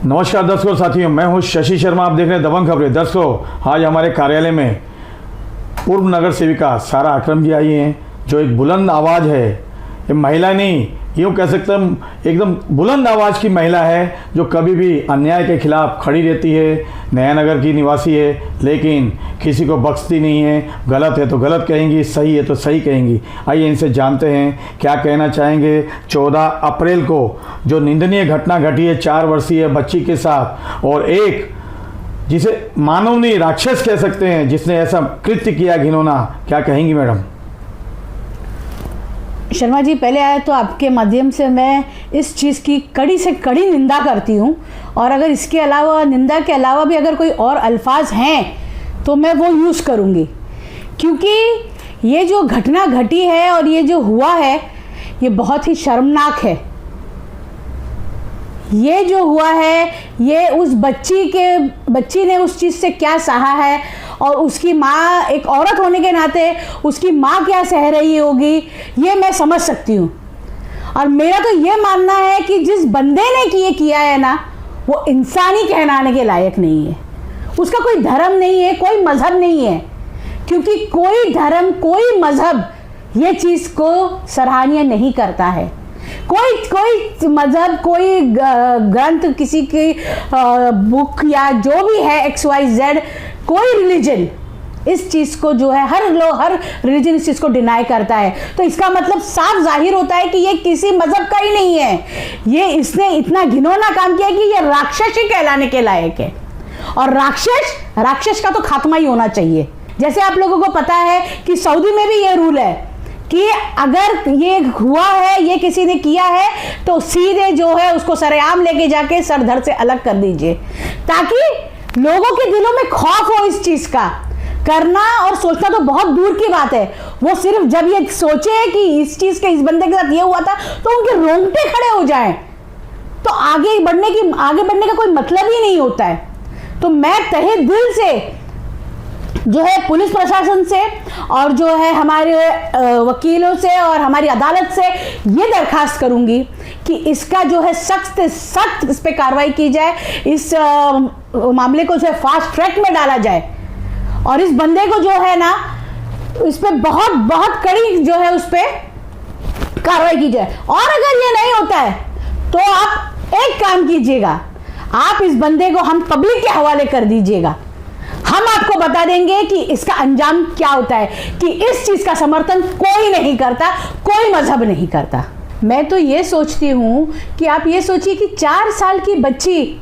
नमस्कार दर्शकों साथियों, मैं हूं शशि शर्मा। आप देख रहे हैं दबंग खबरें। दर्शकों, आज हमारे कार्यालय में पूर्व नगर सेविका सारा अकरम जी आई हैं, जो एक बुलंद आवाज़ है। ये महिला नहीं, यूँ कह सकते हम एकदम बुलंद आवाज़ की महिला है, जो कभी भी अन्याय के खिलाफ खड़ी रहती है। नया नगर की निवासी है, लेकिन किसी को बख्शती नहीं है। गलत है तो गलत कहेंगी, सही है तो सही कहेंगी। आइए इनसे जानते हैं क्या कहना चाहेंगे। 14 अप्रैल को जो निंदनीय घटना घटी है 4 वर्षीय बच्ची के साथ, और एक जिसे मानव नहीं राक्षस कह सकते हैं, जिसने ऐसा कृत्य किया घिनौना, क्या कहेंगी मैडम? शर्मा जी, पहले आए तो आपके माध्यम से मैं इस चीज़ की कड़ी से कड़ी निंदा करती हूँ, और अगर इसके अलावा निंदा के अलावा भी अगर कोई और अल्फाज हैं तो मैं वो यूज़ करूँगी, क्योंकि ये जो घटना घटी है और ये जो हुआ है ये बहुत ही शर्मनाक है। ये जो हुआ है ये उस बच्ची ने उस चीज़ से क्या सहा है, और उसकी माँ एक औरत होने के नाते उसकी माँ क्या सह रही होगी, ये मैं समझ सकती हूँ। और मेरा तो ये मानना है कि जिस बंदे ने ये किया है ना, वो इंसानी कहलाने के लायक नहीं है। उसका कोई धर्म नहीं है, कोई मज़हब नहीं है, क्योंकि कोई धर्म कोई मज़हब ये चीज़ को सराहनीय नहीं करता है। कोई मज़हब, कोई ग्रंथ, किसी की बुक या जो भी है XYZ, कोई रिलीजन इस चीज़ को जो है हर रिलीजन इस चीज़ को डिनाई करता है। तो इसका मतलब साफ जाहिर होता है कि ये किसी मज़हब का ही नहीं है। ये इसने इतना घिनौना काम किया कि ये राक्षस ही कहलाने के लायक है, और राक्षस का तो खात्मा ही होना चाहिए। जैसे आप लोगों को पता है कि सऊदी में भी ये रूल है कि अगर ये हुआ है, ये किसी ने किया है, तो सीधे जो है उसको सरेआम लेके जाके सर धड़ से अलग कर दीजिए, ताकि लोगों के दिलों में खौफ हो इस चीज़ का। करना और सोचना तो बहुत दूर की बात है, वो सिर्फ जब ये सोचे कि इस चीज़ के इस बंदे के साथ ये हुआ था तो उनके रोंगटे खड़े हो जाएं, तो आगे बढ़ने का कोई मतलब ही नहीं होता है। तो मैं तहे दिल से जो है पुलिस प्रशासन से और जो है हमारे वकीलों से और हमारी अदालत से ये दरखास्त करूंगी कि इसका जो है सख्त सख्त इस पे कार्रवाई की जाए, इस मामले को जो है फास्ट ट्रैक में डाला जाए, और इस बंदे को जो है ना इस पे बहुत कड़ी जो है उस पे कार्रवाई की जाए। और अगर ये नहीं होता है तो आप एक काम कीजिएगा, आप इस बंदे को हम पब्लिक के हवाले कर दीजिएगा। हम आपको बता देंगे कि इसका अंजाम क्या होता है, कि इस चीज का समर्थन कोई नहीं करता, कोई मजहब नहीं करता। मैं तो ये सोचती हूँ कि आप ये सोचिए कि 4 साल की बच्ची,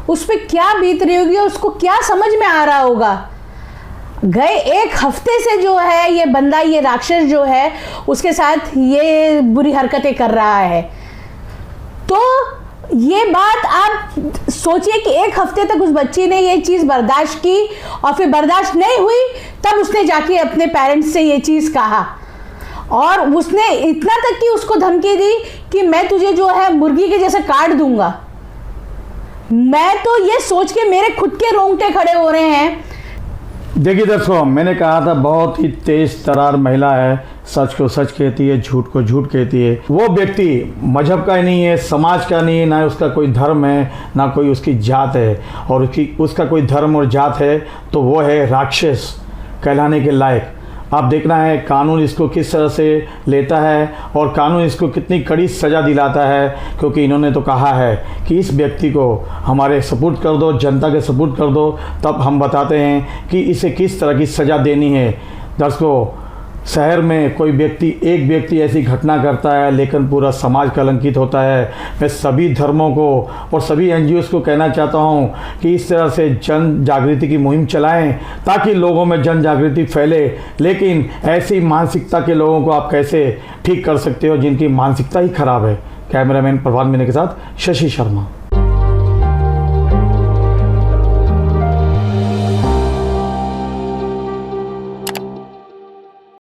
उस पर क्या बीत रही होगी, उसको क्या समझ में आ रहा होगा। गए 1 हफ्ते से जो है ये बंदा, ये राक्षस जो है उसके साथ ये बुरी हरकतें कर रहा है। तो ये बात आप सोचिए कि 1 हफ्ते तक उस बच्ची ने ये चीज़ बर्दाश्त की, और फिर बर्दाश्त नहीं हुई तब उसने जाके अपने पेरेंट्स से ये चीज़ कहा, और उसने इतना तक कि उसको धमकी दी कि मैं तुझे जो है मुर्गी के जैसे काट दूंगा। मैं तो ये सोच के मेरे खुद के रोंगटे खड़े हो रहे हैं। देखिए दर्शकों, मैंने कहा था बहुत ही तेज तरार महिला है, सच को सच कहती है, झूठ को झूठ कहती है। वो व्यक्ति मजहब का नहीं है, समाज का नहीं है, ना उसका कोई धर्म है, ना कोई उसकी जात है, और उसका कोई धर्म और जात है तो वो है राक्षस कहलाने के लायक। अब देखना है कानून इसको किस तरह से लेता है, और कानून इसको कितनी कड़ी सज़ा दिलाता है, क्योंकि इन्होंने तो कहा है कि इस व्यक्ति को हमारे सपुर्द कर दो, जनता के सपुर्द कर दो, तब हम बताते हैं कि इसे किस तरह की सज़ा देनी है। दर्शकों, शहर में एक व्यक्ति ऐसी घटना करता है, लेकिन पूरा समाज कलंकित होता है। मैं सभी धर्मों को और सभी NGOs को कहना चाहता हूं कि इस तरह से जन जागृति की मुहिम चलाएं, ताकि लोगों में जन जागृति फैले। लेकिन ऐसी मानसिकता के लोगों को आप कैसे ठीक कर सकते हो जिनकी मानसिकता ही खराब है। कैमरामैन प्रभात मीना के साथ शशि शर्मा।